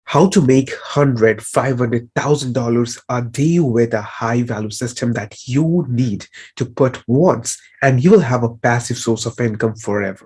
How to make $100,000, $500,000 a day with a high value system that you need to put once, and you will have a passive source of income forever.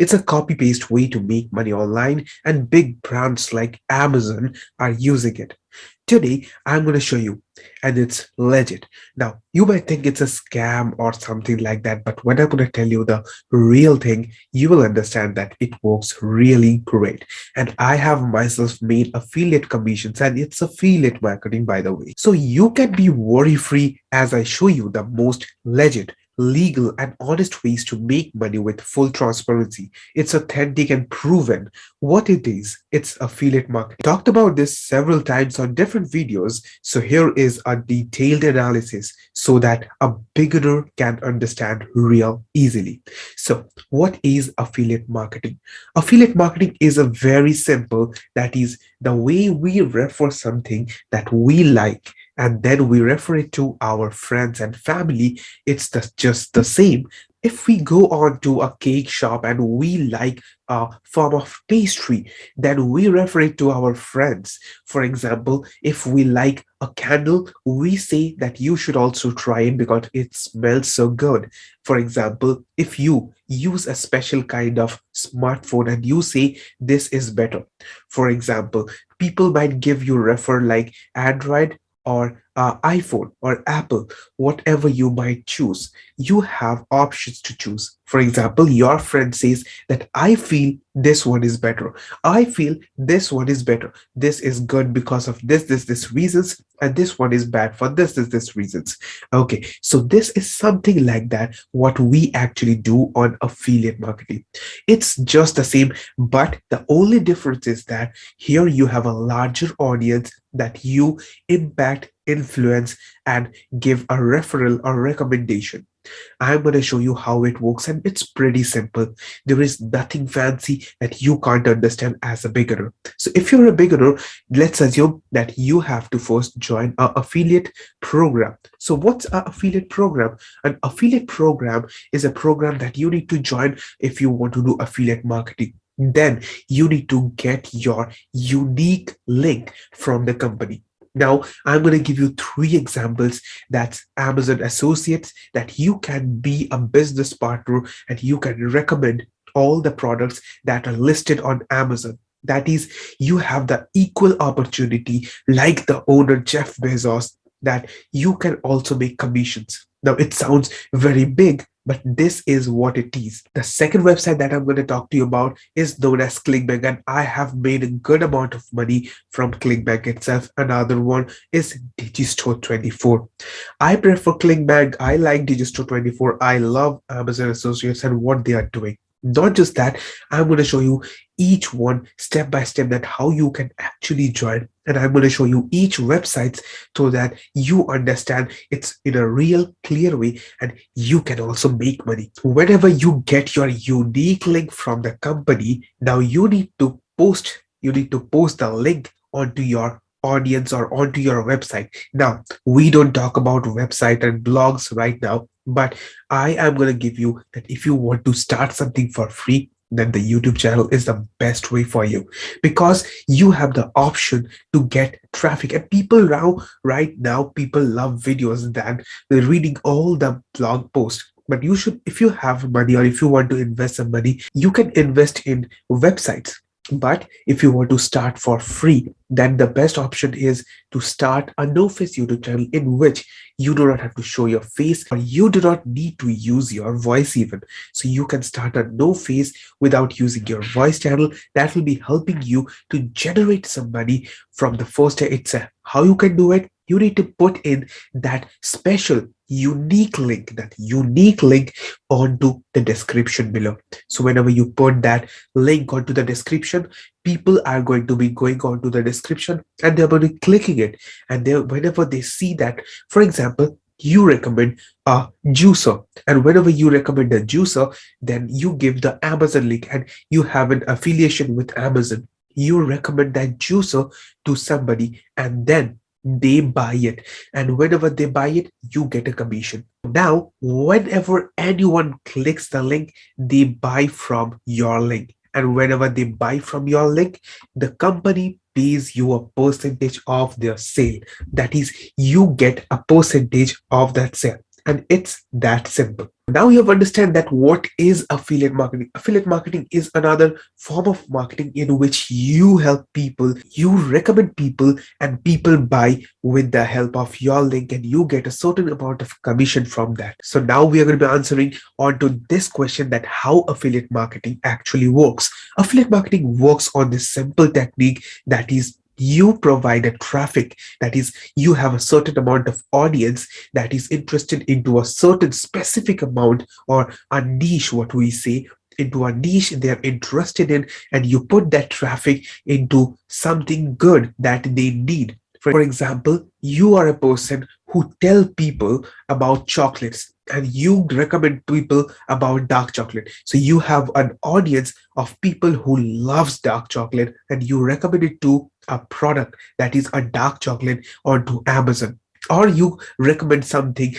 It's a copy paste way to make money online, and big brands like Amazon are using it. Today, I'm going to show you, and it's legit. Now, you might think it's a scam or something like that, but when I'm going to tell you the real thing, you will understand that it works really great. And I have myself made affiliate commissions, and it's affiliate marketing, by the way. So you can be worry free as I show you the most legit, legal, and honest ways to make money with full transparency. It's authentic and proven. What it is, it's affiliate marketing. Talked about this several times on different videos, so here is a detailed analysis so that a beginner can understand real easily. So what is affiliate marketing? Affiliate marketing is a very simple, that is the way we refer something that we like and then we refer it to our friends and family. It's just the same. If we go on to a cake shop and we like a form of pastry, then we refer it to our friends. For example, if we like a candle, we say that you should also try it because it smells so good. For example, if you use a special kind of smartphone and you say this is better. For example, people might give you refer like Android or iPhone or Apple, whatever you might choose. You have options to choose. For example, your friend says that I feel this one is better. I feel this one is better. This is good because of this reasons, and this one is bad for this reasons. Okay, so this is something like that, what we actually do on affiliate marketing. It's just the same, but the only difference is that here you have a larger audience that you impact, influence, and give a referral or recommendation. I'm going to show you how it works, and it's pretty simple. There is nothing fancy that you can't understand as a beginner. So if you're a beginner, let's assume that you have to first join an affiliate program. So what's an affiliate program? An affiliate program is a program that you need to join if you want to do affiliate marketing. Then you need to get your unique link from the company. Now, I'm going to give you three examples. That's Amazon Associates, that you can be a business partner and you can recommend all the products that are listed on Amazon. That is, you have the equal opportunity, like the owner Jeff Bezos, that you can also make commissions. Now, it sounds very big, but this is what it is. The second website that I'm going to talk to you about is known as ClickBank, and I have made a good amount of money from ClickBank itself. Another one is Digistore24. I prefer ClickBank. I like Digistore24. I love Amazon Associates and what they are doing. Not just that, I'm going to show you each one step by step, that how you can actually join, and I'm going to show you each website so that you understand it's in a real clear way and you can also make money. Whenever you get your unique link from the company, now you need to post the link onto your audience or onto your website. Now, we don't talk about website and blogs right now, but I am going to give you that if you want to start something for free, then the YouTube channel is the best way for you, because you have the option to get traffic. And people now, right now, people love videos than reading all the blog posts. But you should, if you have money or if you want to invest some money, you can invest in websites. But if you want to start for free, then the best option is to start a no-face YouTube channel in which you do not have to show your face or you do not need to use your voice even. So you can start a no-face without using your voice channel. That will be helping you to generate some money from the first day itself. How you can do it? You need to put in that special unique link onto the description below. So whenever you put that link onto the description, people are going to be going on to the description and they're going to be clicking it. And they, whenever they see that, for example, you recommend a juicer, and whenever you recommend a juicer, then you give the Amazon link and you have an affiliation with Amazon. You recommend that juicer to somebody and then they buy it, and whenever they buy it, you get a commission. Now, whenever anyone clicks the link, they buy from your link. And whenever they buy from your link, the company pays you a percentage of their sale. That is, you get a percentage of that sale. And it's that simple. Now you have understand that what is affiliate marketing. Affiliate marketing is another form of marketing in which you help people, you recommend people, and people buy with the help of your link, and you get a certain amount of commission from that. So now we are going to be answering on to this question, that how affiliate marketing actually works. Affiliate marketing works on this simple technique, that is, you provide a traffic, that is, you have a certain amount of audience that is interested into a certain specific amount, or a niche, what we say, into a niche they're interested in, and you put that traffic into something good that they need. For example, you are a person who tell people about chocolates, and you recommend people about dark chocolate. So you have an audience of people who loves dark chocolate, and you recommend it to a product that is a dark chocolate onto Amazon. Or you recommend something,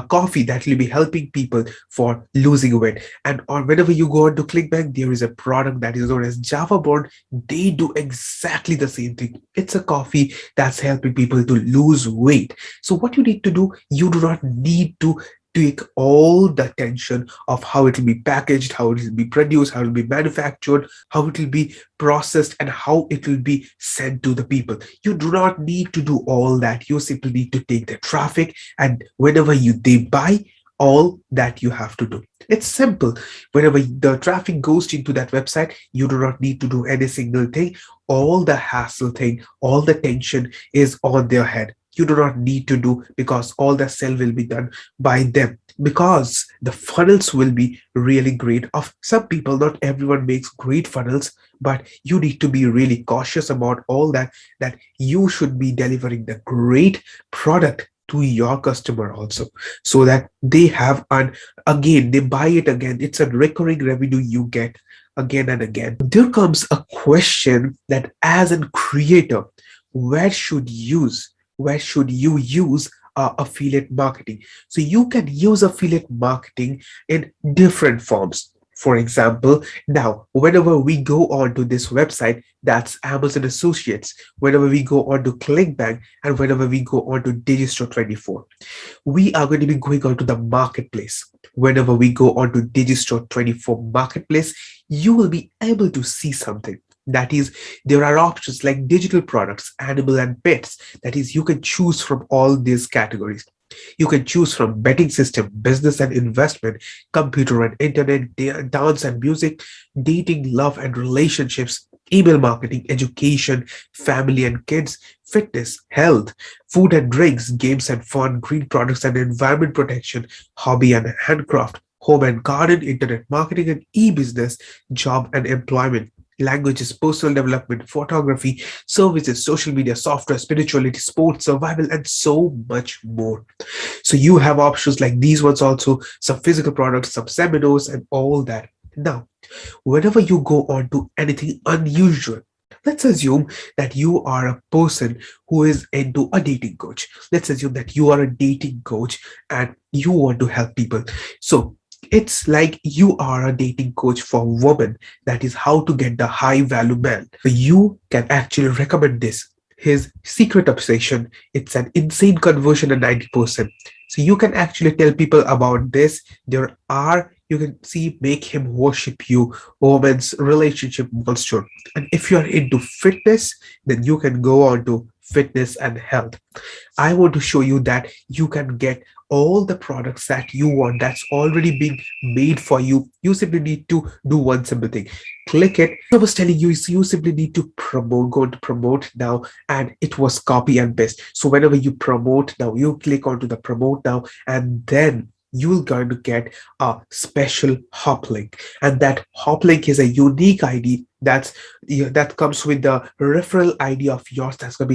coffee that will be helping people for losing weight. And or whenever you go on to ClickBank, there is a product that is known as Java Bond. They do exactly the same thing. It's a coffee that's helping people to lose weight. So what you need to do, you do not need to take all the tension of how it will be packaged, how it will be produced, how it will be manufactured, how it will be processed, and how it will be sent to the people. You do not need to do all that. You simply need to take the traffic, and whenever they buy, all that you have to do. It's simple. Whenever the traffic goes into that website, you do not need to do any single thing. All the hassle thing, all the tension is on their head. You do not need to do, because all the sell will be done by them, because the funnels will be really great. Of some people, not everyone makes great funnels, but you need to be really cautious about all that, that you should be delivering the great product to your customer also, so that they have an again, they buy it again. It's a recurring revenue you get again and again. There comes a question that as a creator, where should use where should you use affiliate marketing? So you can use affiliate marketing in different forms. For example, now whenever we go on to this website, that's Amazon Associates, whenever we go on to ClickBank, and whenever we go on to Digistore 24, we are going to be going on to the marketplace. Whenever we go on to Digistore 24 marketplace, you will be able to see something. That is, there are options like digital products, animal and pets. That is, you can choose from all these categories. You can choose from betting system, business and investment, computer and internet, dance and music, dating, love and relationships, email marketing, education, family and kids, fitness, health, food and drinks, games and fun, green products and environment protection, hobby and handcraft, home and garden, internet marketing and e-business, job and employment, languages, personal development, photography, services, social media, software, spirituality, sports, survival, and so much more. So you have options like these ones also, some physical products, some seminars, and all that. Now, whenever you go on to anything unusual, let's assume that you are a person who is into a dating coach. Let's assume that you are a dating coach and you want to help people. So it's like you are a dating coach for women. That is how to get the high value man. So you can actually recommend this. His secret obsession, it's an insane conversion at 90%. So you can actually tell people about this. You can see, make him worship you, woman's relationship monster. And if you are into fitness, then you can go on to fitness and health. I want to show you that you can get all the products that you want, that's already being made for you. You simply need to do one simple thing. Click it. I was telling you, you simply need to promote, go to promote now, and it was copy and paste. So whenever you promote now, you click onto the promote now, and then you're going to get a special hop link, and that hop link is a unique ID that comes with the referral ID of yours. That's going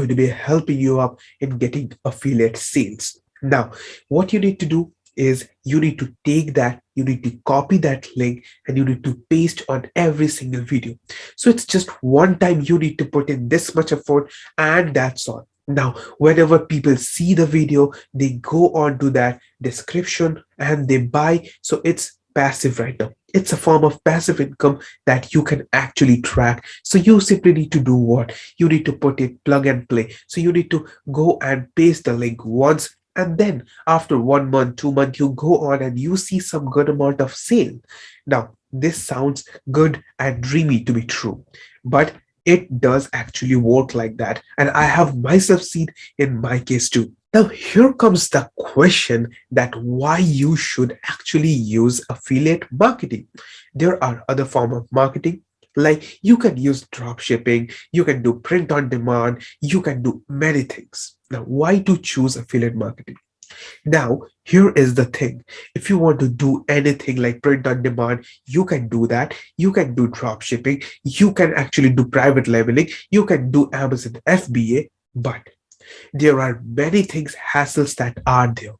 to be helping you up in getting affiliate sales. Now, what you need to do is you need to take that, you need to copy that link, and you need to paste on every single video. So it's just one time you need to put in this much effort, and that's all. Now, whenever people see the video, they go on to that description and they buy. So it's passive right now. It's a form of passive income that you can actually track. So you simply need to do what? You need to put it plug and play. So you need to go and paste the link once, and then after 1 month, 2 months, you go on and you see some good amount of sale. Now, this sounds good and dreamy to be true, but it does actually work like that. And I have myself seen in my case too. Now, here comes the question that why you should actually use affiliate marketing. There are other form of marketing, like you can use drop shipping, you can do print on demand, you can do many things. Now, why to choose affiliate marketing? Now, here is the thing. If you want to do anything like print on demand, you can do that. You can do drop shipping. You can actually do private labeling. You can do Amazon FBA. But there are many things, hassles that are there.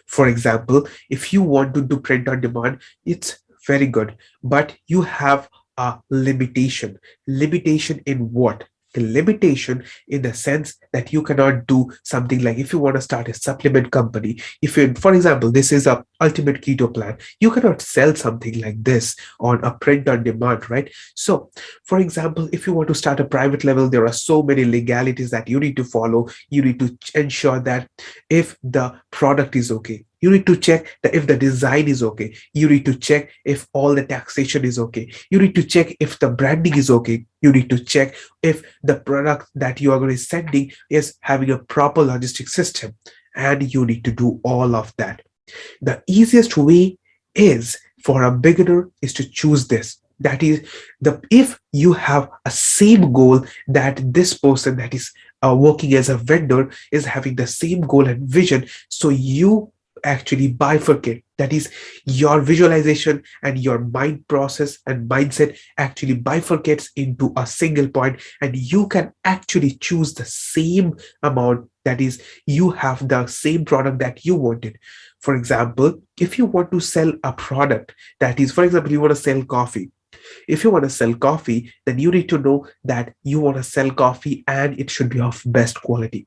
For example, if you want to do print on demand, it's very good, but you have a limitation. Limitation in what? The limitation in the sense that you cannot do something like, if you want to start a supplement company, if you, for example, this is a ultimate keto plan, you cannot sell something like this on a print on demand, right? So for example, if you want to start a private level, there are so many legalities that you need to follow. You need to ensure that if the product is okay, you need to check that if the design is okay, you need to check if all the taxation is okay, you need to check if the branding is okay, you need to check if the product that you are going to be sending is having a proper logistic system, and you need to do all of that. The easiest way is for a beginner is to choose this. That is, the if you have a same goal that this person that is working as a vendor is having the same goal and vision, so you actually bifurcate. That is, your visualization and your mind process and mindset actually bifurcates into a single point, and you can actually choose the same amount. That is, you have the same product that you wanted. For example, if you want to sell a product, that is, for example, you want to sell coffee. If you want to sell coffee, then you need to know that you want to sell coffee and it should be of best quality.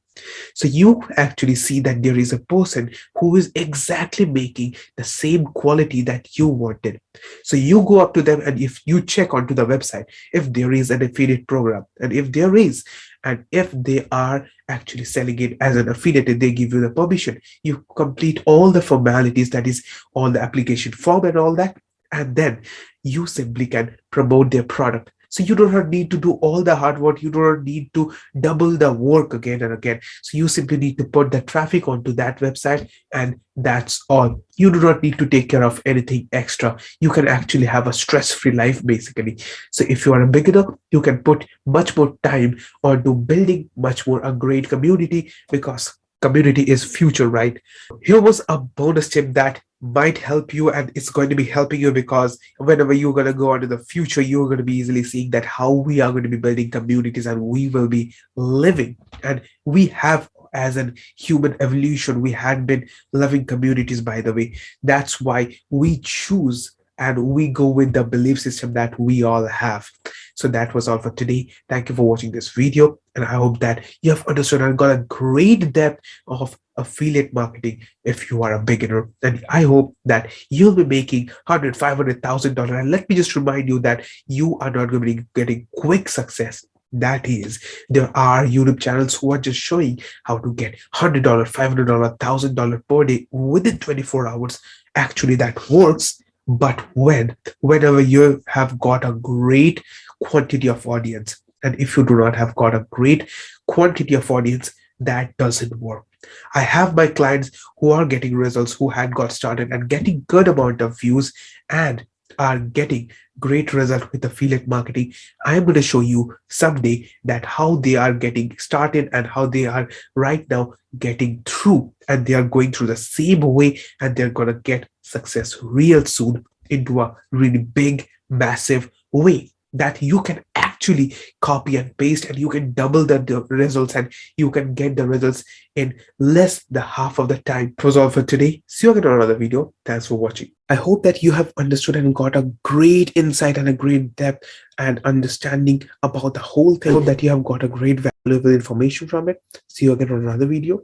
So you actually see that there is a person who is exactly making the same quality that you wanted. So you go up to them, and if you check onto the website, if there is an affiliate program, and if there is, and if they are actually selling it as an affiliate, they give you the permission. You complete all the formalities, that is, all the application form and all that, and then you simply can promote their product. So you do not need to do all the hard work. You do not need to double the work again and again. So you simply need to put the traffic onto that website, and that's all. You do not need to take care of anything extra. You can actually have a stress-free life, basically. So if you are a beginner, you can put much more time onto building much more a great community, because community is future, right? Here was a bonus tip that might help you, and it's going to be helping you, because whenever you're going to go into the future, you're going to be easily seeing that how we are going to be building communities, and we will be living, and we have, as an human evolution, we had been loving communities, by the way. That's why we choose and we go with the belief system that we all have. So that was all for today. Thank you for watching this video, and I hope that you have understood and got a great depth of affiliate marketing if you are a beginner. And I hope that you'll be making $100,000, $500,000. And let me just remind you that you are not going to be getting quick success. That is, there are YouTube channels who are just showing how to get $100, $500, $1,000 per day within 24 hours. Actually, that works. But whenever you have got a great quantity of audience, and if you do not have got a great quantity of audience, that doesn't work. I have my clients who are getting results, who had got started and getting good amount of views and are getting great result with affiliate marketing. I am going to show you someday that how they are getting started and how they are right now getting through, and they are going through the same way, and they're going to get success real soon into a really big, massive way that you can actually copy and paste, and you can double the results, and you can get the results in less than half of the time. It was all for today. See you again on another video. Thanks for watching. I hope that you have understood and got a great insight and a great depth and understanding about the whole thing. I hope that you have got a great valuable information from it. See you again on another video.